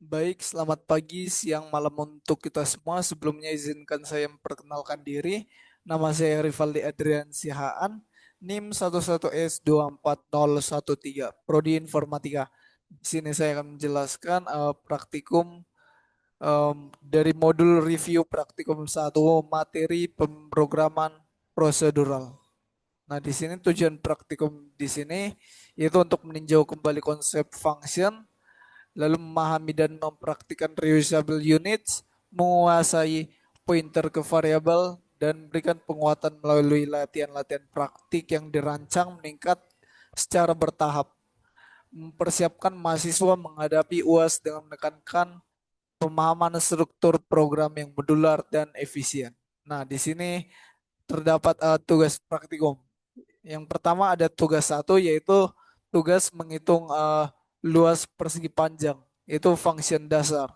Baik, selamat pagi, siang, malam untuk kita semua. Sebelumnya izinkan saya memperkenalkan diri. Nama saya Rivaldi Adrian Sihaan, NIM 11S24013, Prodi Informatika. Di sini saya akan menjelaskan praktikum dari modul review praktikum satu materi pemrograman prosedural. Nah, di sini tujuan praktikum di sini yaitu untuk meninjau kembali konsep function, lalu memahami dan mempraktikkan reusable units, menguasai pointer ke variabel, dan memberikan penguatan melalui latihan-latihan praktik yang dirancang meningkat secara bertahap. Mempersiapkan mahasiswa menghadapi UAS dengan menekankan pemahaman struktur program yang modular dan efisien. Nah, di sini terdapat tugas praktikum. Yang pertama ada tugas satu yaitu tugas menghitung luas persegi panjang, itu function dasar.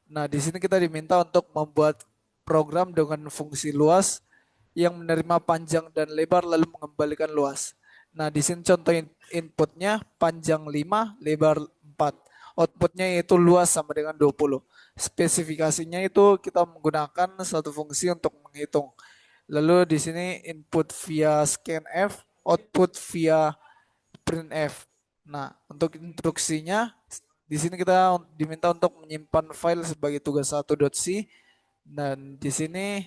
Nah, di sini kita diminta untuk membuat program dengan fungsi luas yang menerima panjang dan lebar lalu mengembalikan luas. Nah, di sini contoh inputnya panjang 5, lebar 4. Outputnya yaitu luas sama dengan 20. Spesifikasinya itu kita menggunakan satu fungsi untuk menghitung. Lalu di sini input via scanf, output via printf. Nah, untuk instruksinya di sini kita diminta untuk menyimpan file sebagai tugas 1.c, dan di sini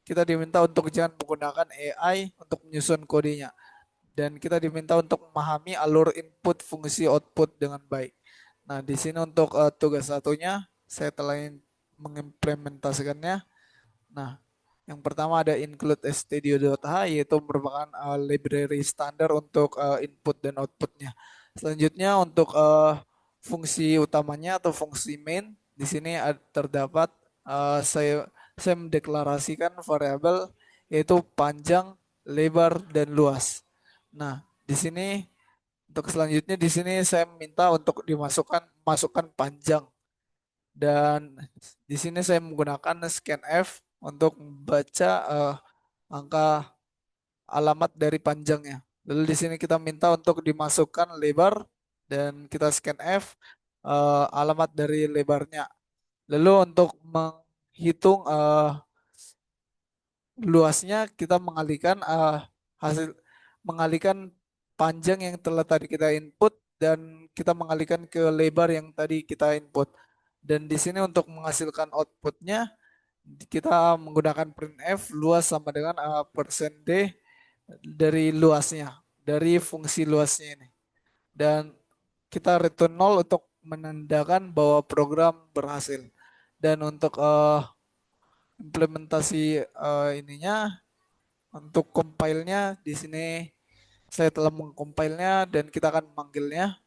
kita diminta untuk jangan menggunakan AI untuk menyusun kodenya, dan kita diminta untuk memahami alur input fungsi output dengan baik. Nah, di sini untuk tugas satunya saya telah mengimplementasikannya. Nah, yang pertama ada include studio.h, yaitu merupakan library standar untuk input dan outputnya. Selanjutnya untuk fungsi utamanya atau fungsi main, di sini terdapat saya mendeklarasikan variabel yaitu panjang, lebar, dan luas. Nah, di sini untuk selanjutnya di sini saya minta untuk masukkan panjang, dan di sini saya menggunakan scanf untuk membaca angka alamat dari panjangnya. Lalu di sini kita minta untuk dimasukkan lebar dan kita scanf alamat dari lebarnya. Lalu untuk menghitung luasnya kita hasil mengalihkan panjang yang telah tadi kita input dan kita mengalihkan ke lebar yang tadi kita input. Dan di sini untuk menghasilkan outputnya kita menggunakan printf luas sama dengan persen D dari luasnya, dari fungsi luasnya ini. Dan kita return 0 untuk menandakan bahwa program berhasil. Dan untuk implementasi ininya, untuk compile-nya di sini saya telah mengcompile-nya dan kita akan memanggilnya.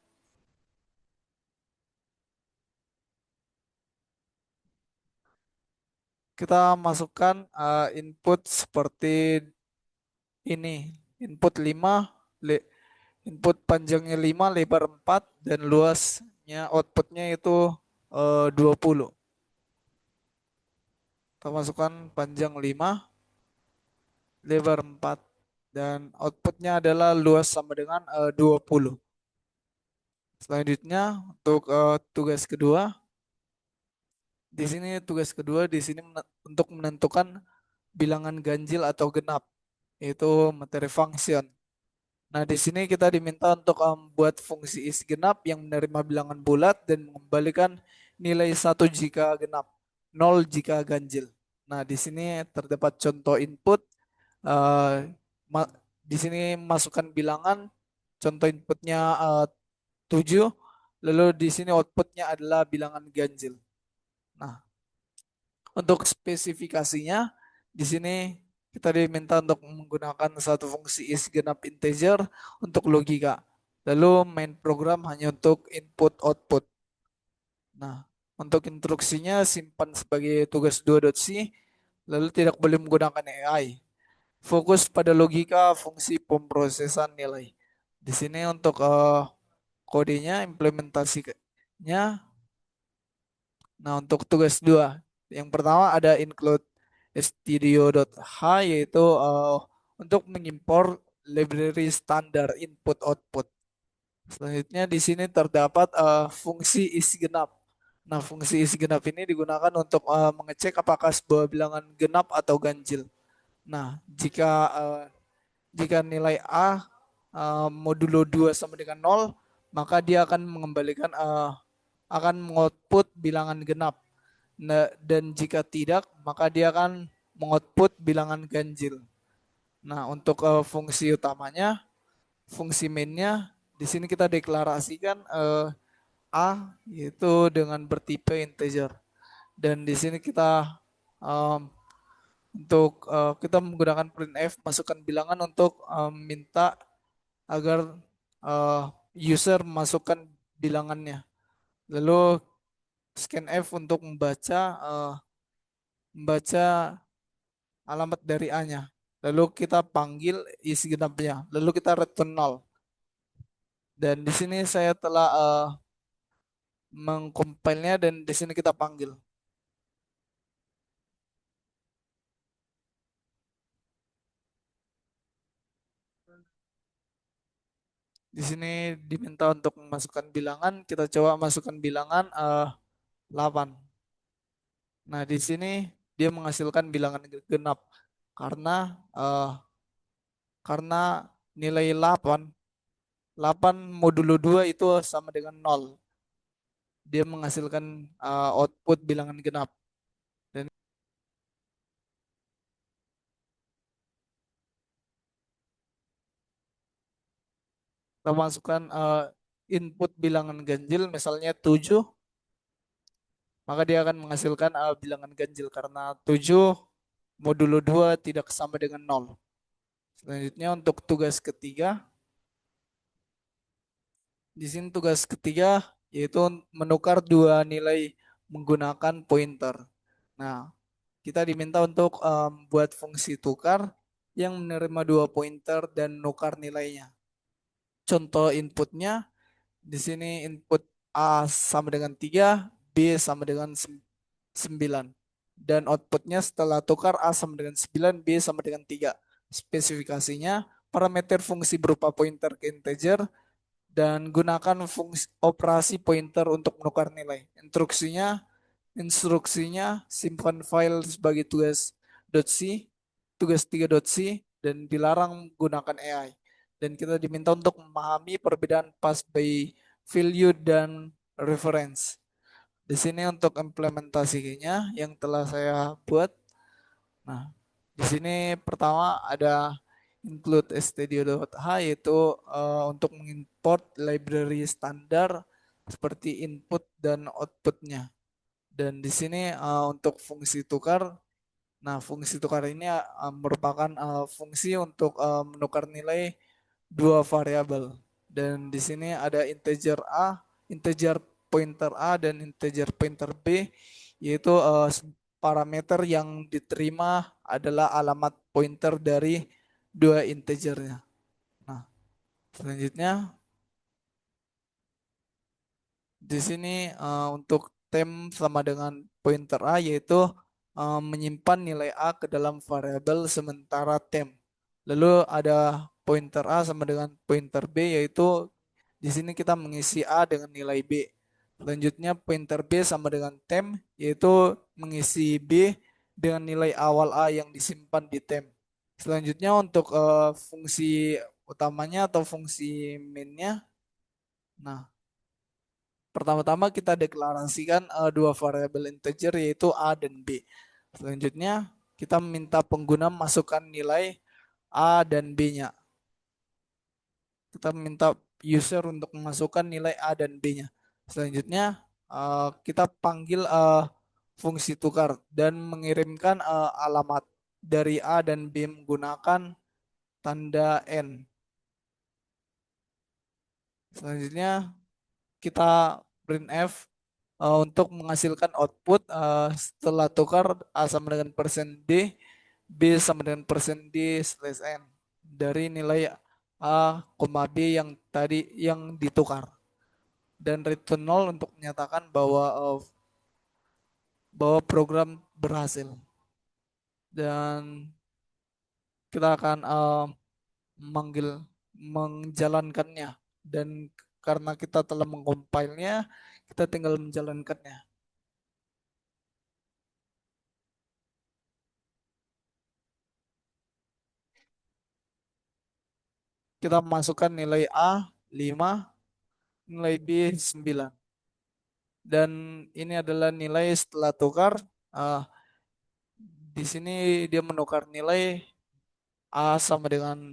Kita masukkan input seperti ini. Input 5, input panjangnya 5, lebar 4, dan luasnya outputnya itu 20. Kita masukkan panjang 5, lebar 4, dan outputnya adalah luas sama dengan 20. Selanjutnya untuk tugas kedua, di sini untuk menentukan bilangan ganjil atau genap, yaitu materi function. Nah, di sini kita diminta untuk membuat fungsi is genap yang menerima bilangan bulat dan mengembalikan nilai 1 jika genap, 0 jika ganjil. Nah, di sini terdapat contoh input. eh, di sini masukkan bilangan, contoh inputnya 7, lalu di sini outputnya adalah bilangan ganjil. Nah, untuk spesifikasinya, di sini kita diminta untuk menggunakan satu fungsi is genap integer untuk logika. Lalu main program hanya untuk input output. Nah, untuk instruksinya simpan sebagai tugas 2.c, lalu tidak boleh menggunakan AI. Fokus pada logika fungsi pemrosesan nilai. Di sini untuk kodenya, implementasinya. Nah, untuk tugas 2, yang pertama ada include studio.h, yaitu untuk mengimpor library standar input output. Selanjutnya di sini terdapat fungsi isi genap. Nah, fungsi isi genap ini digunakan untuk mengecek apakah sebuah bilangan genap atau ganjil. Nah, jika nilai A modulo 2 sama dengan nol, maka dia akan mengembalikan akan mengoutput bilangan genap. Nah, dan jika tidak, maka dia akan mengoutput bilangan ganjil. Nah, untuk fungsi utamanya, fungsi mainnya, di sini kita deklarasikan A yaitu dengan bertipe integer. Dan di sini kita em, untuk kita menggunakan printf masukkan bilangan untuk minta agar eh, user masukkan bilangannya. Lalu scanf untuk membaca alamat dari A-nya. Lalu kita panggil isi genapnya. Lalu kita return null. Dan di sini saya telah mengcompile-nya dan di sini kita panggil. Di sini diminta untuk memasukkan bilangan, kita coba masukkan bilangan 8. Nah, di sini dia menghasilkan bilangan genap karena karena nilai 8 modulo 2 itu sama dengan nol. Dia menghasilkan output bilangan genap. Dan kita masukkan input bilangan ganjil misalnya 7, maka dia akan menghasilkan bilangan ganjil karena 7 modulo 2 tidak sama dengan nol. Selanjutnya untuk tugas ketiga, di sini tugas ketiga yaitu menukar dua nilai menggunakan pointer. Nah, kita diminta untuk buat fungsi tukar yang menerima dua pointer dan nukar nilainya. Contoh inputnya di sini input A sama dengan 3, B sama dengan 9. Dan outputnya setelah tukar A sama dengan 9, B sama dengan 3. Spesifikasinya, parameter fungsi berupa pointer ke integer, dan gunakan fungsi operasi pointer untuk menukar nilai. Instruksinya simpan file sebagai tugas.c, tugas3.c, dan dilarang gunakan AI. Dan kita diminta untuk memahami perbedaan pass by value dan reference. Di sini untuk implementasinya yang telah saya buat. Nah, di sini pertama ada include stdio.h yaitu untuk mengimport library standar seperti input dan outputnya. Dan di sini untuk fungsi tukar, nah fungsi tukar ini merupakan fungsi untuk menukar nilai dua variabel. Dan di sini ada integer A, integer pointer A dan integer pointer B, yaitu parameter yang diterima adalah alamat pointer dari dua integernya. Nah, selanjutnya di sini untuk tem sama dengan pointer A yaitu menyimpan nilai A ke dalam variabel sementara tem. Lalu ada pointer A sama dengan pointer B yaitu di sini kita mengisi A dengan nilai B. Selanjutnya pointer B sama dengan tem yaitu mengisi B dengan nilai awal A yang disimpan di tem. Selanjutnya untuk fungsi utamanya atau fungsi mainnya. Nah, pertama-tama kita deklarasikan dua variabel integer yaitu A dan B. Selanjutnya kita minta pengguna masukkan nilai A dan B-nya. Kita minta user untuk memasukkan nilai A dan B-nya. Selanjutnya kita panggil fungsi tukar dan mengirimkan alamat dari A dan B menggunakan tanda N. Selanjutnya kita printf untuk menghasilkan output setelah tukar A sama dengan persen %D, B sama dengan persen %D slash N dari nilai A, B yang tadi yang ditukar. Dan return null untuk menyatakan bahwa program berhasil. Dan kita akan manggil menjalankannya. Dan karena kita telah mengcompile-nya, kita tinggal menjalankannya. kita masukkan nilai A 5, nilai B 9. Dan ini adalah nilai setelah tukar. Ah, di sini dia menukar nilai A sama dengan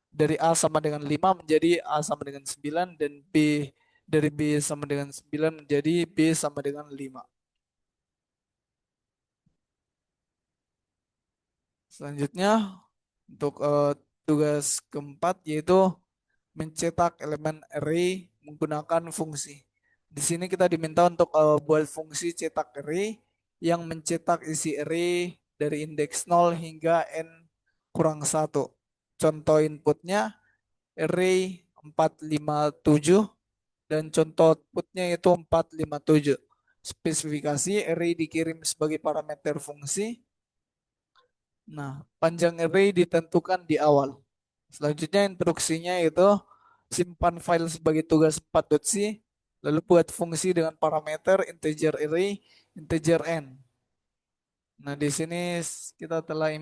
dari A sama dengan 5 menjadi A sama dengan 9 dan B dari B sama dengan 9 menjadi B sama dengan 5. Selanjutnya untuk tugas keempat yaitu mencetak elemen array menggunakan fungsi. Di sini kita diminta untuk buat fungsi cetak array yang mencetak isi array dari indeks 0 hingga n kurang satu. Contoh inputnya array 457 dan contoh outputnya itu 457. Spesifikasi array dikirim sebagai parameter fungsi. Nah, panjang array ditentukan di awal. Selanjutnya instruksinya itu simpan file sebagai tugas 4.c, lalu buat fungsi dengan parameter integer array, integer n. Nah, di sini kita telah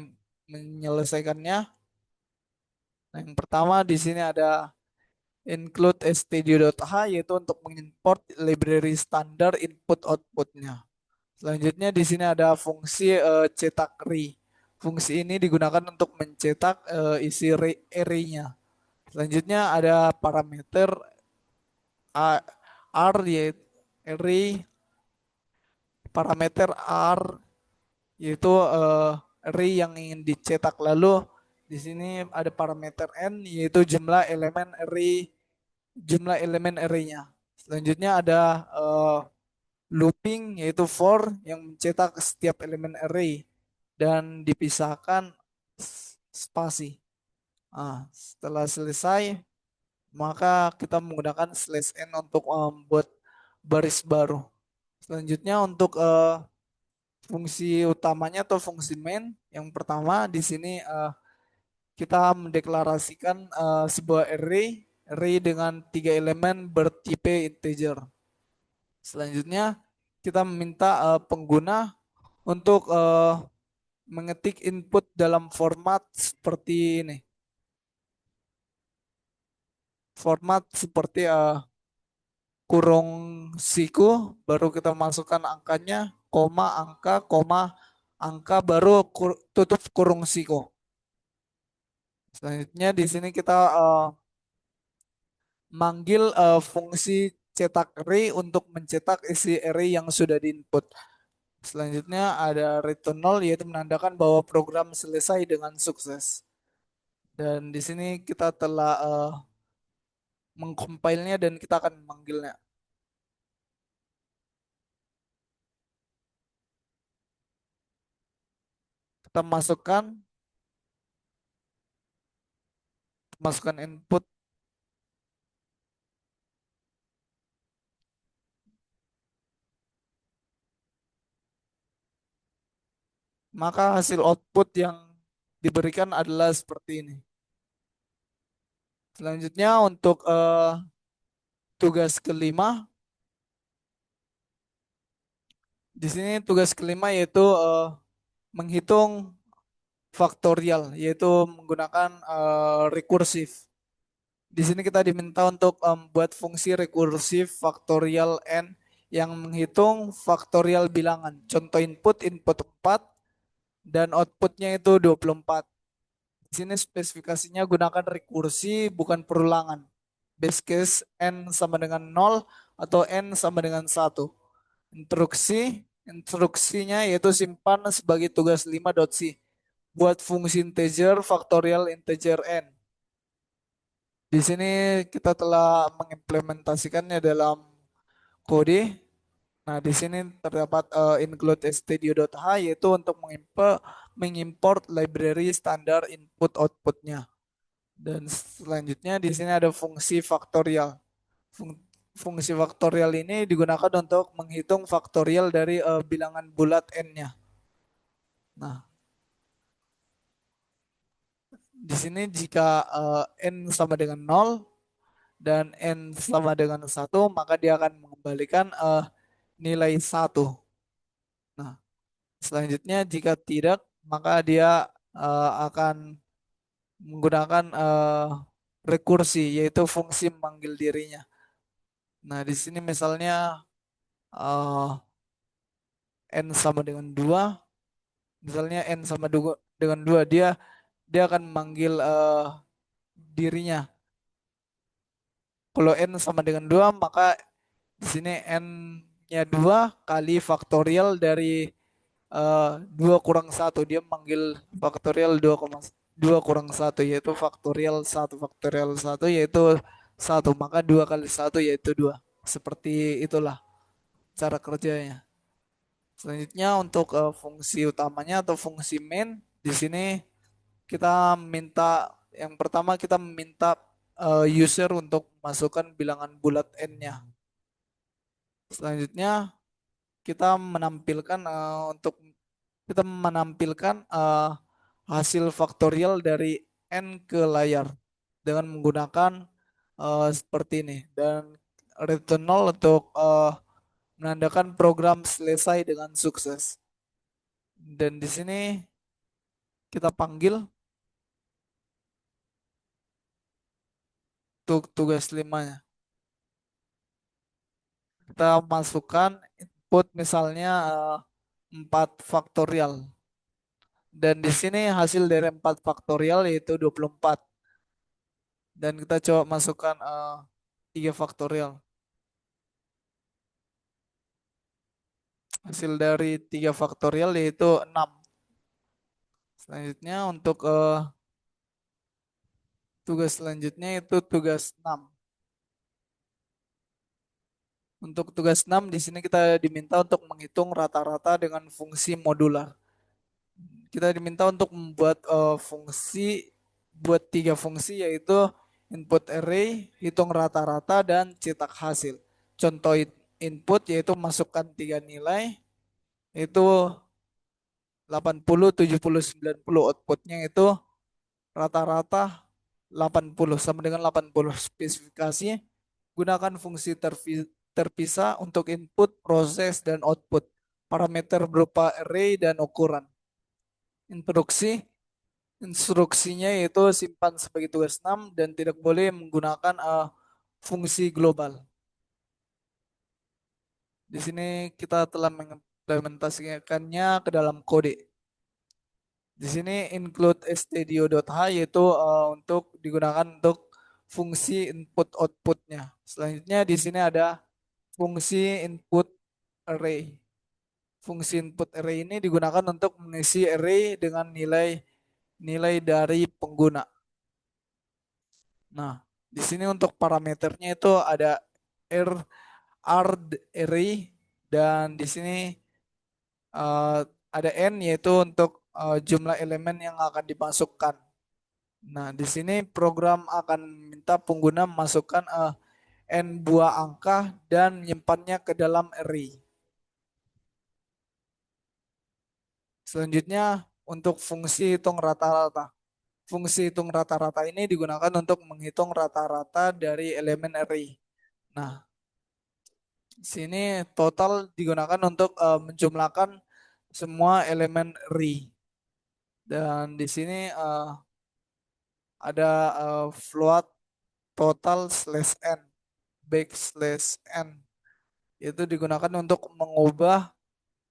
menyelesaikannya. Nah, yang pertama di sini ada include stdio.h yaitu untuk mengimport library standar input outputnya. Selanjutnya di sini ada fungsi cetak array. Fungsi ini digunakan untuk mencetak isi array-nya. Selanjutnya ada parameter R yaitu array, parameter R yaitu array yang ingin dicetak. Lalu di sini ada parameter N yaitu jumlah elemen array-nya. Selanjutnya ada looping yaitu for yang mencetak setiap elemen array dan dipisahkan spasi. Setelah selesai maka kita menggunakan slash n untuk membuat baris baru. Selanjutnya untuk fungsi utamanya atau fungsi main yang pertama di sini kita mendeklarasikan sebuah array dengan 3 elemen bertipe integer. Selanjutnya kita meminta pengguna untuk mengetik input dalam format seperti ini. Format seperti kurung siku, baru kita masukkan angkanya, koma, angka, baru tutup kurung siku. Selanjutnya di sini kita manggil fungsi cetak array untuk mencetak isi array yang sudah diinput. Selanjutnya ada return null yaitu menandakan bahwa program selesai dengan sukses. Dan di sini kita telah mengcompile-nya dan kita akan memanggilnya. Kita masukkan input, maka hasil output yang diberikan adalah seperti ini. Selanjutnya untuk tugas kelima, di sini tugas kelima yaitu menghitung faktorial, yaitu menggunakan rekursif. Di sini kita diminta untuk membuat fungsi rekursif faktorial n yang menghitung faktorial bilangan. Contoh input 4 dan outputnya itu 24. Di sini spesifikasinya gunakan rekursi bukan perulangan. Base case n sama dengan 0 atau n sama dengan 1. Instruksinya yaitu simpan sebagai tugas 5.c. Buat fungsi integer faktorial integer n. Di sini kita telah mengimplementasikannya dalam kode. Nah, di sini terdapat include stdio.h yaitu untuk mengimport library standar input outputnya. Dan selanjutnya di sini ada fungsi faktorial. Fungsi faktorial ini digunakan untuk menghitung faktorial dari bilangan bulat n-nya. Nah, di sini jika n sama dengan 0 dan n sama dengan 1, maka dia akan mengembalikan nilai 1. Nah, selanjutnya jika tidak, maka dia akan menggunakan rekursi, yaitu fungsi memanggil dirinya. Nah, di sini misalnya eh, n sama dengan 2, misalnya n sama dengan 2, dia dia akan memanggil dirinya. Kalau n sama dengan 2, maka di sini n-nya 2 kali faktorial dari 2 kurang satu. Dia memanggil faktorial 2 kurang satu, yaitu faktorial satu. Faktorial satu yaitu satu, maka 2 kali satu yaitu 2. Seperti itulah cara kerjanya. Selanjutnya untuk fungsi utamanya atau fungsi main, di sini kita minta, yang pertama kita meminta user untuk masukkan bilangan bulat n-nya. Selanjutnya kita menampilkan kita menampilkan hasil faktorial dari n ke layar dengan menggunakan seperti ini, dan return 0 untuk menandakan program selesai dengan sukses. Dan di sini kita panggil untuk tugas 5-nya. Kita masukkan input misalnya 4 faktorial. Dan di sini hasil dari 4 faktorial yaitu 24. Dan kita coba masukkan 3 faktorial. Hasil dari 3 faktorial yaitu 6. Selanjutnya untuk tugas selanjutnya itu tugas 6. Untuk tugas 6 di sini kita diminta untuk menghitung rata-rata dengan fungsi modular. Kita diminta untuk membuat fungsi, buat 3 fungsi, yaitu input array, hitung rata-rata, dan cetak hasil. Contoh input yaitu masukkan 3 nilai, itu 80, 70, 90. Outputnya itu rata-rata 80 sama dengan 80. Spesifikasi, gunakan fungsi terpisah untuk input, proses, dan output. Parameter berupa array dan ukuran. Instruksi, instruksinya yaitu simpan sebagai tugas 6 dan tidak boleh menggunakan fungsi global. Di sini kita telah mengimplementasikannya ke dalam kode. Di sini include stdio.h yaitu untuk digunakan untuk fungsi input outputnya. Selanjutnya di sini ada fungsi input array. Fungsi input array ini digunakan untuk mengisi array dengan nilai dari pengguna. Nah, di sini untuk parameternya itu ada r r array, dan di sini eh, ada n yaitu untuk jumlah elemen yang akan dimasukkan. Nah, di sini program akan minta pengguna memasukkan n buah angka dan menyimpannya ke dalam array. Selanjutnya untuk fungsi hitung rata-rata. Fungsi hitung rata-rata ini digunakan untuk menghitung rata-rata dari elemen array. Nah, sini total digunakan untuk menjumlahkan semua elemen array. Dan di sini ada float total slash n, backslash n. Itu digunakan untuk mengubah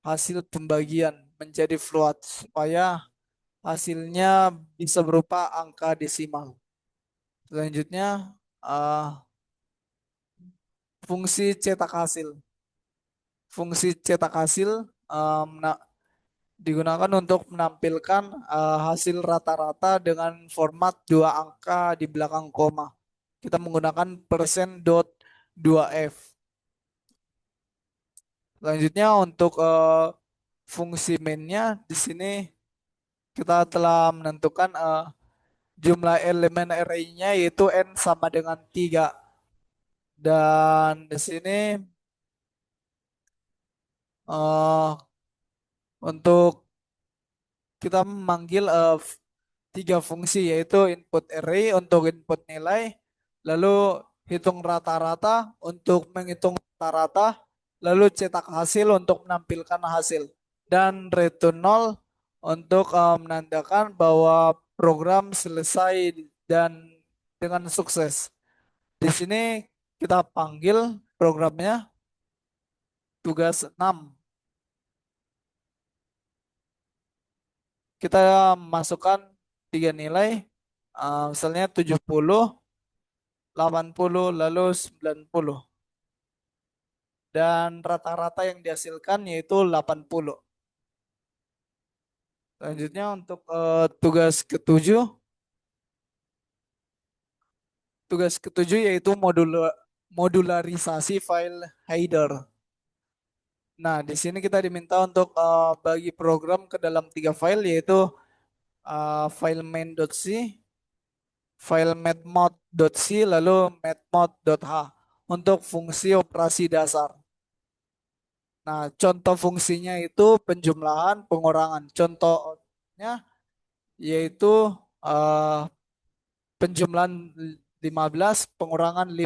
hasil pembagian menjadi float supaya hasilnya bisa berupa angka desimal. Selanjutnya fungsi cetak hasil. Fungsi cetak hasil digunakan untuk menampilkan hasil rata-rata dengan format 2 angka di belakang koma. Kita menggunakan persen dot 2f. Selanjutnya untuk fungsi mainnya di sini kita telah menentukan jumlah elemen array-nya yaitu n sama dengan 3. Dan di sini untuk kita memanggil 3 fungsi, yaitu input array untuk input nilai, lalu hitung rata-rata untuk menghitung rata-rata, lalu cetak hasil untuk menampilkan hasil, dan return 0 untuk menandakan bahwa program selesai dan dengan sukses. Di sini kita panggil programnya tugas 6. Kita masukkan tiga nilai, misalnya 70, 80, lalu 90. Dan rata-rata yang dihasilkan yaitu 80. Selanjutnya untuk tugas ketujuh yaitu modularisasi file header. Nah, di sini kita diminta untuk bagi program ke dalam tiga file yaitu file main.c, file mathmod.c, lalu mathmod.h untuk fungsi operasi dasar. Nah, contoh fungsinya itu penjumlahan, pengurangan. Contohnya yaitu eh, penjumlahan 15, pengurangan 5.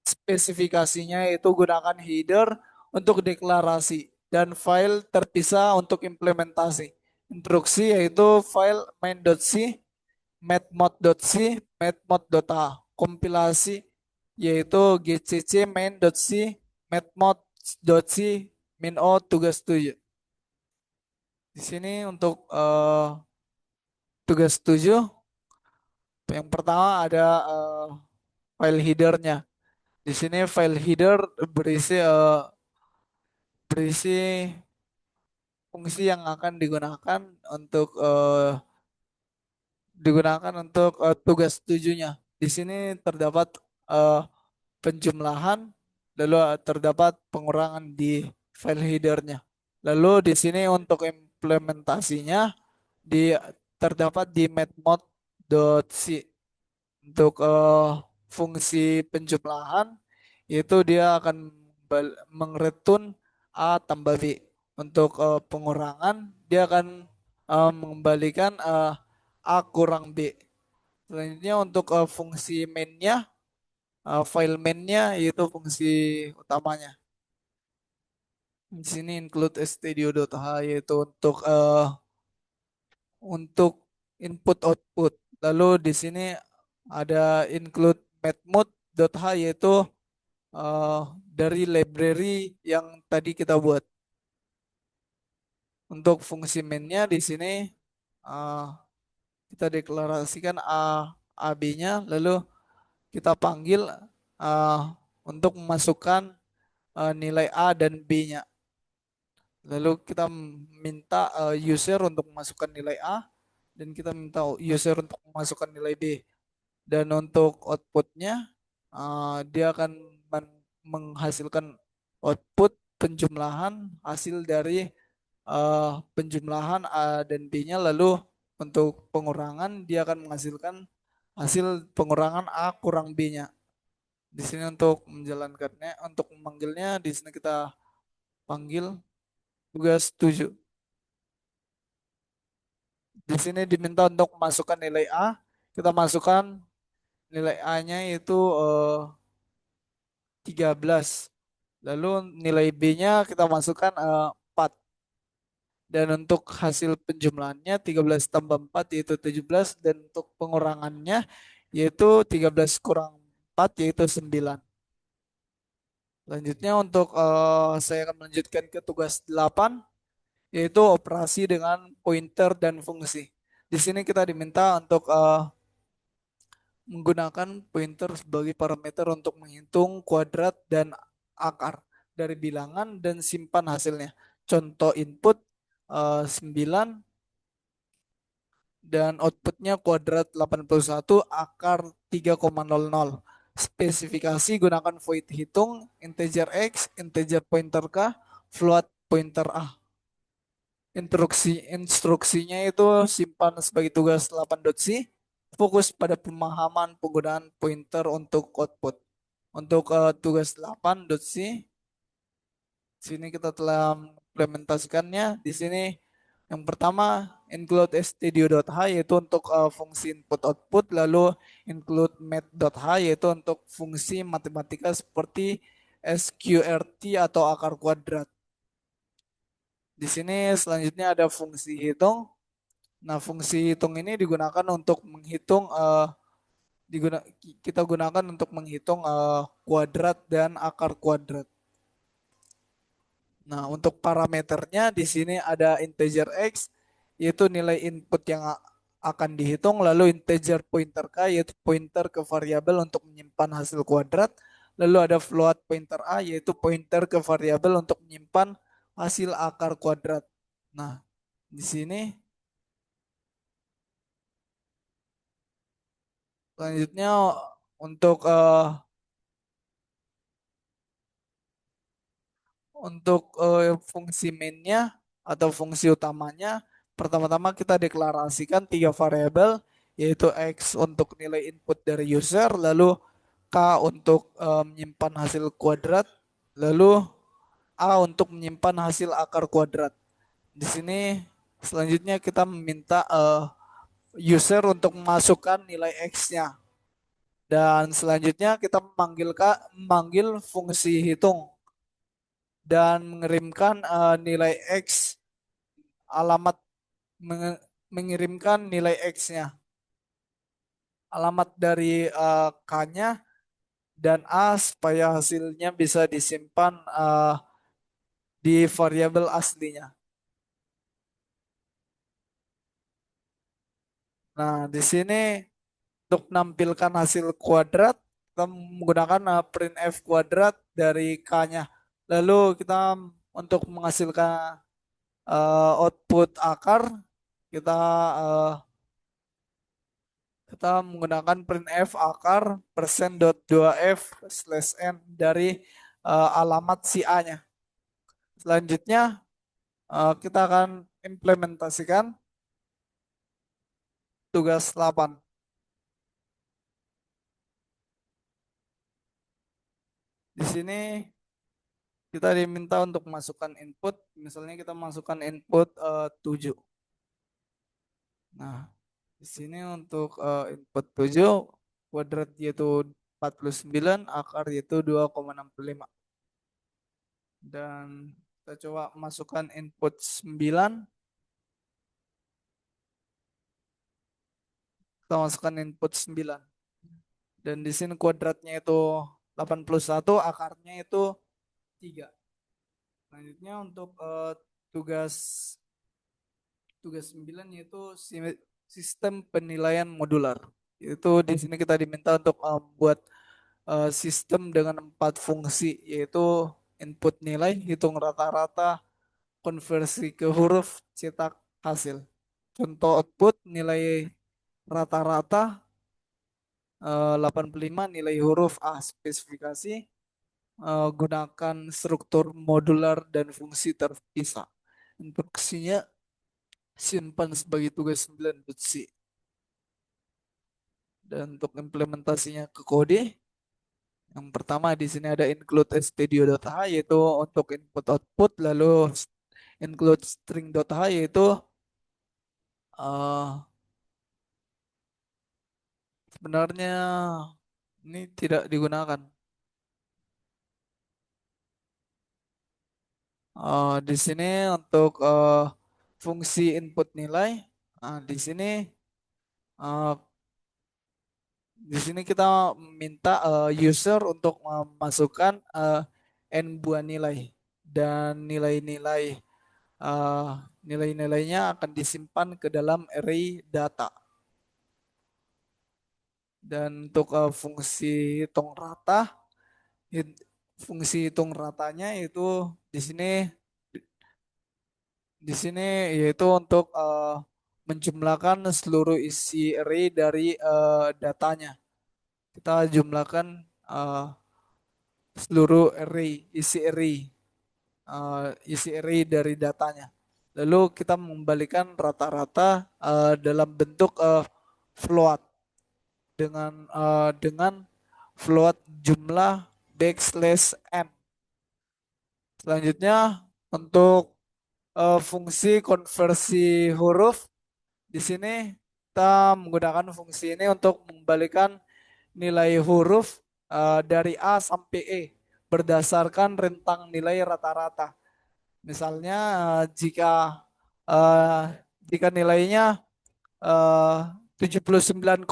Spesifikasinya itu gunakan header untuk deklarasi dan file terpisah untuk implementasi. Instruksi yaitu file main.c, mathmod.c, mathmod.h. Kompilasi yaitu gcc main.c, mathmod.c, min-o tugas 7. Di sini untuk tugas 7 yang pertama ada file headernya. Di sini file header berisi fungsi yang akan digunakan untuk tugas tujuhnya. Di sini terdapat eh, penjumlahan, lalu terdapat pengurangan di file headernya. Lalu di sini untuk implementasinya di terdapat di mathmod.c. Untuk fungsi penjumlahan itu dia akan mengreturn A tambah B. Untuk pengurangan dia akan mengembalikan A kurang B. Selanjutnya untuk fungsi mainnya, file mainnya yaitu fungsi utamanya. Di sini include studio.h yaitu untuk input output. Lalu di sini ada include mathmod.h yaitu eh, dari library yang tadi kita buat. Untuk fungsi mainnya di sini eh, kita deklarasikan A B-nya, lalu kita panggil eh, untuk memasukkan nilai A dan B-nya. Lalu kita minta user untuk memasukkan nilai A dan kita minta user untuk memasukkan nilai B. Dan untuk outputnya dia akan menghasilkan output penjumlahan hasil dari penjumlahan A dan B-nya. Lalu untuk pengurangan dia akan menghasilkan hasil pengurangan A kurang B-nya. Di sini untuk menjalankannya, untuk memanggilnya, di sini kita panggil tugas 7. Di sini diminta untuk masukkan nilai A. Kita masukkan nilai A-nya itu 13. Lalu nilai B-nya kita masukkan 4. Dan untuk hasil penjumlahannya 13 tambah 4 yaitu 17. Dan untuk pengurangannya yaitu 13 kurang 4 yaitu 9. Selanjutnya untuk saya akan melanjutkan ke tugas 8 yaitu operasi dengan pointer dan fungsi. Di sini kita diminta untuk menggunakan pointer sebagai parameter untuk menghitung kuadrat dan akar dari bilangan dan simpan hasilnya. Contoh input 9 dan outputnya kuadrat 81, akar 3,00. Spesifikasi gunakan void hitung, integer x, integer pointer k, float pointer a. Instruksinya itu simpan sebagai tugas 8.c. Fokus pada pemahaman penggunaan pointer untuk output. Untuk tugas 8.c, sini kita telah mengimplementasikannya. Di sini yang pertama include studio.h yaitu untuk fungsi input output, lalu include math.h yaitu untuk fungsi matematika seperti SQRT atau akar kuadrat. Di sini selanjutnya ada fungsi hitung. Nah, fungsi hitung ini digunakan untuk menghitung diguna- kita gunakan untuk menghitung kuadrat dan akar kuadrat. Nah, untuk parameternya di sini ada integer x, yaitu nilai input yang akan dihitung, lalu integer pointer k, yaitu pointer ke variabel untuk menyimpan hasil kuadrat, lalu ada float pointer a, yaitu pointer ke variabel untuk menyimpan hasil akar kuadrat. Nah, di sini selanjutnya untuk fungsi mainnya atau fungsi utamanya, pertama-tama kita deklarasikan tiga variabel, yaitu x untuk nilai input dari user, lalu k untuk menyimpan hasil kuadrat, lalu a untuk menyimpan hasil akar kuadrat. Di sini selanjutnya kita meminta user untuk memasukkan nilai x-nya. Dan selanjutnya kita memanggil fungsi hitung dan mengirimkan nilai X, alamat mengirimkan nilai X-nya, alamat dari K-nya dan A supaya hasilnya bisa disimpan di variabel aslinya. Nah, di sini untuk menampilkan hasil kuadrat, kita menggunakan printf kuadrat dari K-nya. Lalu kita untuk menghasilkan output akar, kita eh, kita menggunakan printf akar persen dot 2f slash n dari alamat si A-nya. Selanjutnya kita akan implementasikan tugas 8. Di sini kita diminta untuk masukkan input, misalnya kita masukkan input 7. Nah, di sini untuk input 7 kuadrat yaitu 49, akar yaitu 2,65. Dan kita coba masukkan input 9, kita masukkan input 9. Dan di sini kuadratnya itu 81, akarnya itu 3. Selanjutnya untuk tugas tugas 9 yaitu sistem penilaian modular. Itu di sini kita diminta untuk membuat sistem dengan 4 fungsi, yaitu input nilai, hitung rata-rata, konversi ke huruf, cetak hasil. Contoh output nilai rata-rata 85, nilai huruf A spesifikasi, gunakan struktur modular dan fungsi terpisah. Instruksinya simpan sebagai tugas 9.c. Dan untuk implementasinya ke kode, yang pertama di sini ada include studio.h, yaitu untuk input output, lalu include string.h, yaitu eh, sebenarnya ini tidak digunakan. Di sini untuk fungsi input nilai, di sini eh, kita minta user untuk memasukkan n buah nilai, dan eh, nilai-nilainya akan disimpan ke dalam array data. Dan untuk fungsi hitung rata, fungsi hitung ratanya itu di sini di sini yaitu untuk menjumlahkan seluruh isi array dari datanya. Kita jumlahkan eh, seluruh isi array dari datanya. Lalu kita mengembalikan rata-rata dalam bentuk float dengan float jumlah backslash n. Selanjutnya untuk fungsi konversi huruf, di sini kita menggunakan fungsi ini untuk mengembalikan nilai huruf dari A sampai E berdasarkan rentang nilai rata-rata. Misalnya eh, jika nilainya eh, 79,5,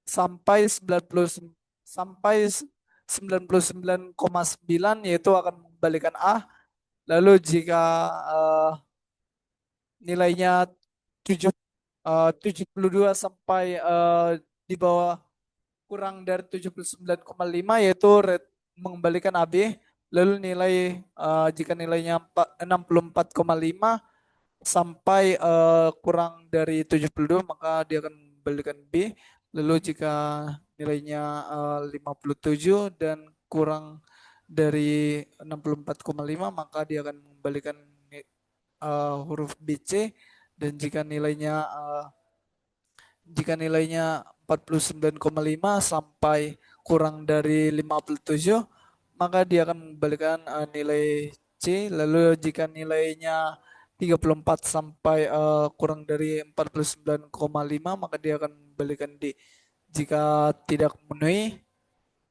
sampai 99,9 yaitu akan mengembalikan A. Lalu jika eh, nilainya 7 72 sampai di bawah kurang dari 79,5 yaitu mengembalikan AB. Lalu nilai jika nilainya 64,5 sampai kurang dari 72 maka dia akan membalikan B. Lalu jika nilainya 57 dan kurang dari 64,5 maka dia akan membalikan huruf BC. Dan jika nilainya 49,5 sampai kurang dari 57 maka dia akan membalikan nilai C. Lalu jika nilainya 34 sampai kurang dari 49,5 maka dia akan membalikan D. Jika tidak memenuhi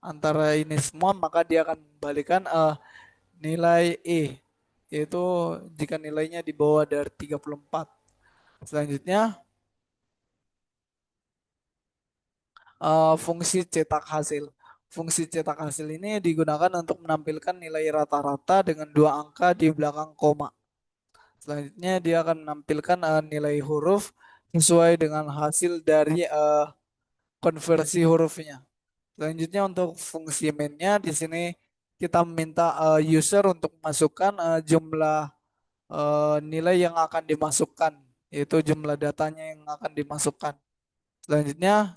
antara ini semua maka dia akan membalikan nilai E, yaitu jika nilainya di bawah dari 34. Selanjutnya fungsi cetak hasil. Fungsi cetak hasil ini digunakan untuk menampilkan nilai rata-rata dengan dua angka di belakang koma. Selanjutnya dia akan menampilkan nilai huruf sesuai dengan hasil dari konversi hurufnya. Selanjutnya untuk fungsi mainnya di sini kita meminta user untuk memasukkan jumlah nilai yang akan dimasukkan, yaitu jumlah datanya yang akan dimasukkan. Selanjutnya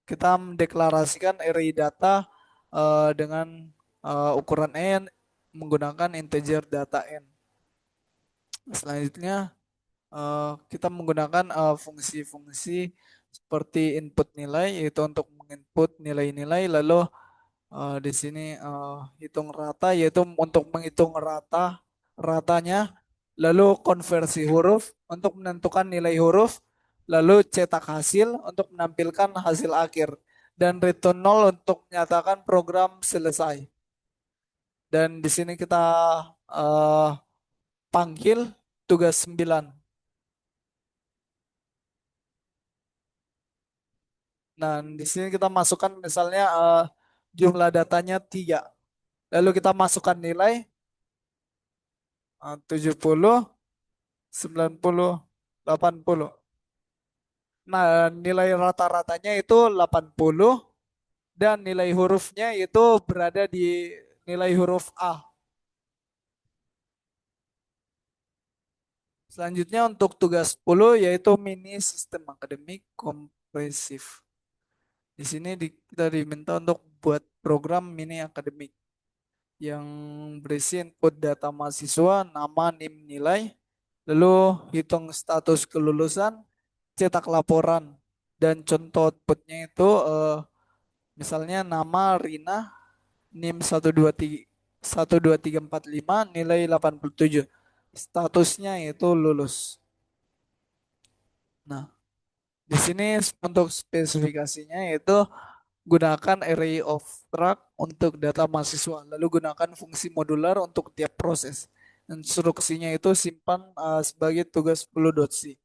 kita mendeklarasikan array data dengan ukuran n menggunakan integer data n. Selanjutnya kita menggunakan fungsi-fungsi seperti input nilai yaitu untuk menginput nilai-nilai lalu di sini hitung rata yaitu untuk menghitung ratanya lalu konversi huruf untuk menentukan nilai huruf lalu cetak hasil untuk menampilkan hasil akhir dan return nol untuk menyatakan program selesai. Dan di sini kita eh, panggil tugas 9. Nah, di sini kita masukkan misalnya jumlah datanya 3. Lalu kita masukkan nilai 70, 90, 80. Nah, nilai rata-ratanya itu 80 dan nilai hurufnya itu berada di nilai huruf A. Selanjutnya untuk tugas 10 yaitu mini sistem akademik kompresif. Di sini kita diminta untuk buat program mini akademik yang berisi input data mahasiswa, nama, NIM, nilai, lalu hitung status kelulusan, cetak laporan, dan contoh outputnya itu misalnya nama Rina, NIM 12345, nilai 87. Statusnya itu lulus. Nah, di sini untuk spesifikasinya yaitu gunakan array of struct untuk data mahasiswa, lalu gunakan fungsi modular untuk tiap proses. Instruksinya itu simpan sebagai tugas 10.c.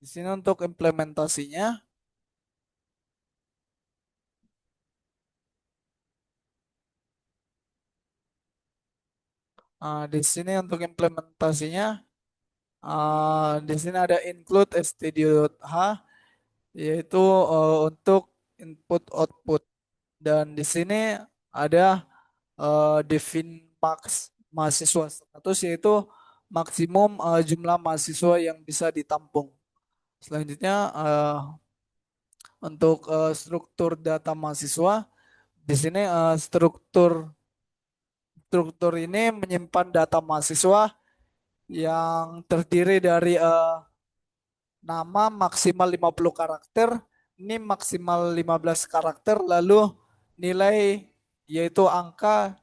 Di sini untuk implementasinya, di sini untuk implementasinya, di sini ada include stdio.h yaitu untuk input output dan di sini ada define max mahasiswa status yaitu maksimum jumlah mahasiswa yang bisa ditampung. Selanjutnya untuk struktur data mahasiswa di sini struktur struktur ini menyimpan data mahasiswa yang terdiri dari nama maksimal 50 karakter, NIM maksimal 15 karakter, lalu nilai yaitu angka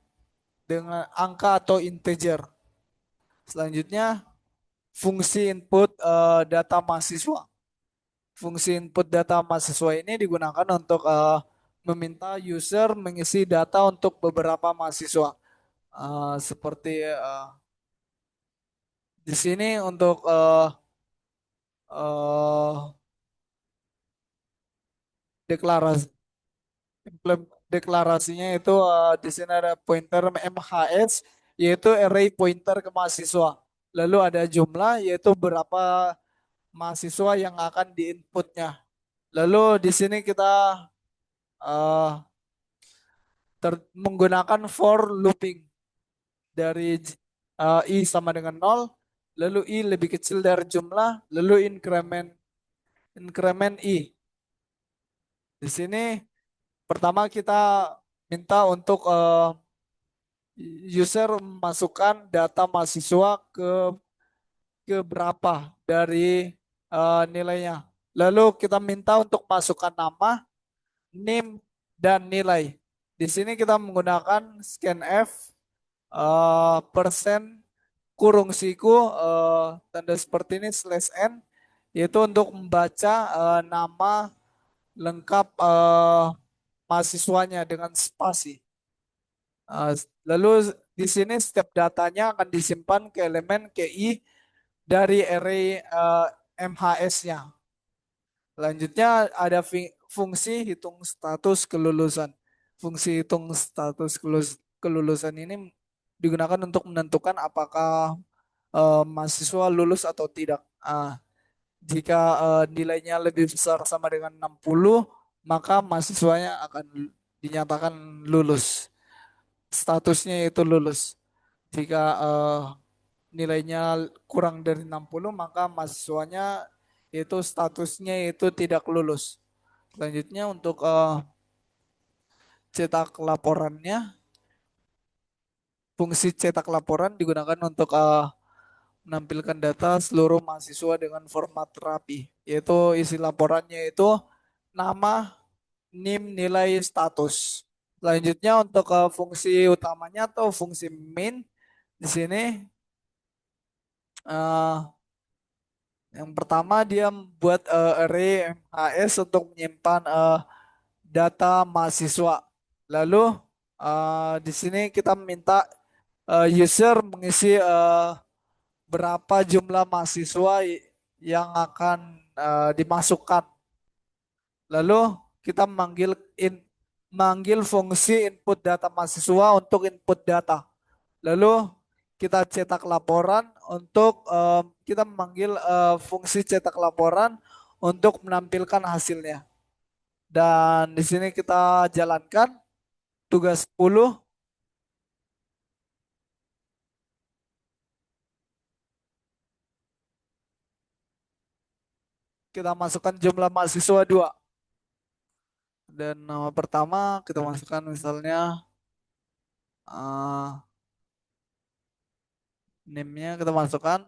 dengan angka atau integer. Selanjutnya fungsi input data mahasiswa. Fungsi input data mahasiswa ini digunakan untuk meminta user mengisi data untuk beberapa mahasiswa. Seperti di sini untuk uh, deklarasi. Deklarasinya itu di sini ada pointer MHS, yaitu array pointer ke mahasiswa. Lalu ada jumlah, yaitu berapa mahasiswa yang akan diinputnya. Lalu di sini kita eh, menggunakan for looping dari i sama dengan nol, lalu i lebih kecil dari jumlah, lalu increment i. Di sini pertama kita minta untuk user memasukkan data mahasiswa ke berapa dari nilainya. Lalu kita minta untuk masukkan nama, NIM, dan nilai. Di sini kita menggunakan scanf persen kurung siku tanda seperti ini slash n, yaitu untuk membaca nama lengkap mahasiswanya dengan spasi. Uh, Lalu di sini setiap datanya akan disimpan ke elemen KI dari array MHS-nya. Selanjutnya ada fungsi hitung status kelulusan. Fungsi hitung status kelulusan ini digunakan untuk menentukan apakah mahasiswa lulus atau tidak. Jika nilainya lebih besar sama dengan 60, maka mahasiswanya akan dinyatakan lulus. Statusnya itu lulus. Jika nilainya kurang dari 60, maka mahasiswanya itu statusnya itu tidak lulus. Selanjutnya untuk cetak laporannya, fungsi cetak laporan digunakan untuk menampilkan data seluruh mahasiswa dengan format rapi, yaitu isi laporannya itu nama, NIM, nilai, status. Selanjutnya untuk fungsi utamanya atau fungsi main di sini eh, yang pertama dia membuat array MHS untuk menyimpan data mahasiswa. Lalu di sini kita minta user mengisi berapa jumlah mahasiswa yang akan dimasukkan. Lalu kita manggil fungsi input data mahasiswa untuk input data. Lalu kita cetak laporan untuk kita memanggil fungsi cetak laporan untuk menampilkan hasilnya. Dan di sini kita jalankan tugas 10, kita masukkan jumlah mahasiswa 2. Dan nama pertama kita masukkan misalnya eh name-nya kita masukkan,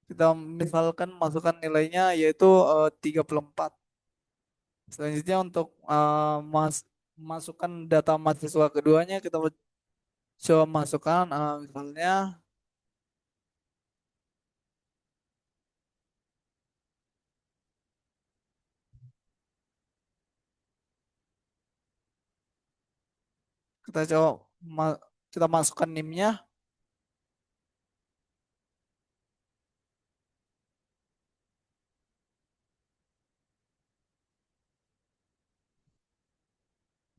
kita misalkan masukkan nilainya yaitu 34. Selanjutnya untuk masukkan data mahasiswa keduanya kita coba masukkan misalnya kita coba kita masukkan NIM-nya,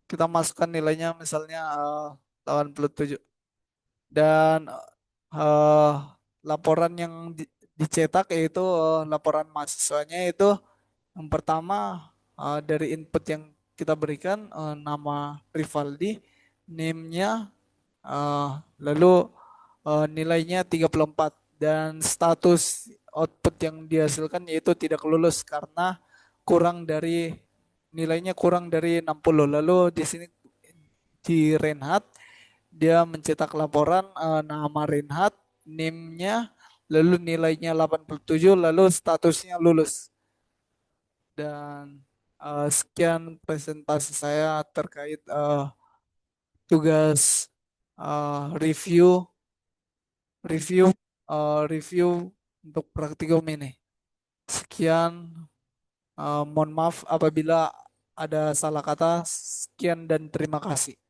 kita masukkan nilainya misalnya 87 dan eh, laporan yang dicetak yaitu laporan mahasiswanya itu yang pertama dari input yang kita berikan nama Rivaldi, NIM-nya eh, lalu nilainya 34 dan status output yang dihasilkan yaitu tidak lulus karena kurang dari nilainya kurang dari 60. Lalu di sini di Renhat dia mencetak laporan nama Renhat, NIM-nya, lalu nilainya 87, lalu statusnya lulus. Dan sekian presentasi saya terkait tugas review review review untuk praktikum ini. Sekian, mohon maaf apabila ada salah kata. Sekian dan terima kasih.